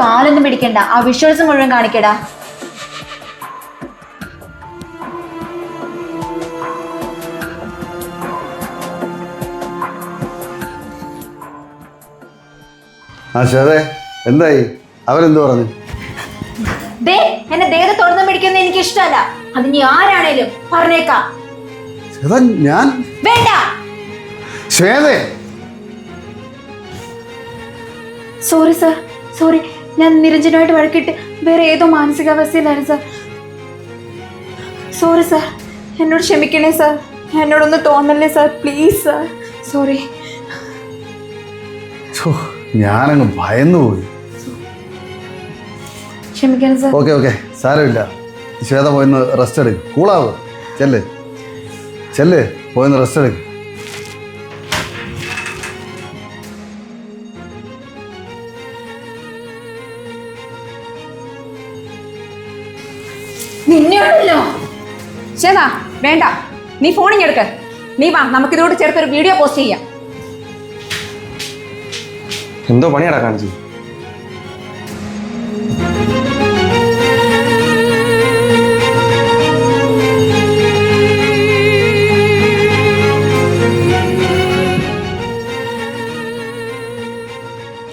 കാലൊന്നും പിടിക്കണ്ട, ആ വിഷ്വൽസ് മുഴുവൻ കാണിക്കടാ. എന്തായി? അവരെന്ത് പറഞ്ഞു? എന്നെ ദേഹത്തെ തുറന്നു പിടിക്കുന്ന എനിക്ക് ഇഷ്ടമല്ല. അത് നീ ആരാണേലും പറഞ്ഞേക്കാം. ഞാൻ വേണ്ട. Sorry sir, sorry. ഞാൻ നിരഞ്ജനുമായിട്ട് വഴക്കിട്ട് വേറെ ഏതോ മാനസികാവസ്ഥയിലായിരുന്നു സർ. സോറി സർ, എന്നോട് ക്ഷമിക്കണേ സർ. എന്നോടൊന്ന് തോന്നല്ലേ സർ, പ്ലീസ് സർ. സോറി. ഞാനങ്ങ് ഭയന്നു പോയി. ക്ഷമിക്കണം സർ. ഓക്കെ സാരമില്ല. ശ്വേത പോയിന്ന് റെസ്റ്റ് എടുക്കും. കൂളാവ്. ചെല്ല് പോയിന്ന് റെസ്റ്റ് എടുക്കും. നിന്നെയാണല്ലോ. ശ്വേത വേണ്ട, നീ ഫോണിങ് എടുക്ക. നീ വാ, നമുക്കിതോട് ചേർത്തൊരു വീഡിയോ പോസ്റ്റ് ചെയ്യാം. എന്തോ പണിയടാ കാണിച്ചു.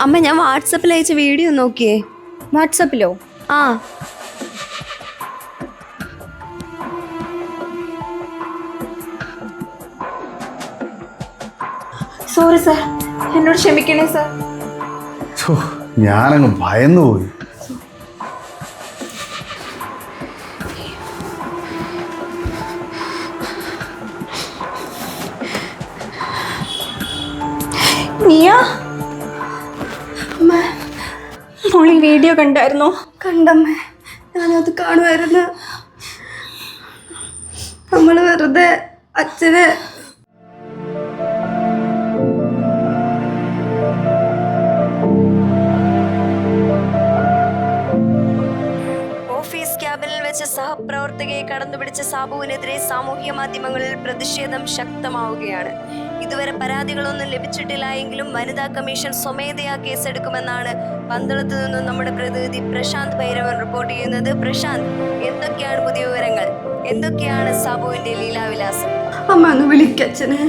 അമ്മ, ഞാൻ വാട്സപ്പിൽ അയച്ച വീഡിയോ നോക്കിയേ. വാട്സപ്പിലോ? ആ. സോറി സർ, എന്നോട് ക്ഷമിക്കണേ സർ. ഞാനങ്ങ് ഭയന്നു പോയി. നീയാ? മോളി വീഡിയോ കണ്ടായിരുന്നോ? കണ്ടമ്മേ, ഞാനത് കാണുമായിരുന്നു. നമ്മൾ വെറുതെ അച്ഛനെ ഓഫീസ് ക്യാബിനിൽ വെച്ച് സഹപ്രവർത്തകയെ കടന്നുപിടിച്ച സാബുവിനെതിരെ സാമൂഹ്യ മാധ്യമങ്ങളിൽ പ്രതിഷേധം ശക്തമാവുകയാണ്. ഇതുവരെ പരാതികളൊന്നും ലഭിച്ചിട്ടില്ല എങ്കിലും വനിതാ കമ്മീഷൻ സ്വമേധയാ കേസെടുക്കുമെന്നാണ് പന്തളത്ത് നിന്നും നമ്മുടെ പ്രതിനിധി പ്രശാന്ത് ഭൈരവൻ റിപ്പോർട്ട് ചെയ്യുന്നത്. പ്രശാന്ത്, എന്തൊക്കെയാണ് പുതിയ വിവരങ്ങൾ? എന്തൊക്കെയാണ് സാബുവിന്റെ ലീലാവിലാസം? അമ്മ ഒന്ന് വിളിക്കച്ഛനെ.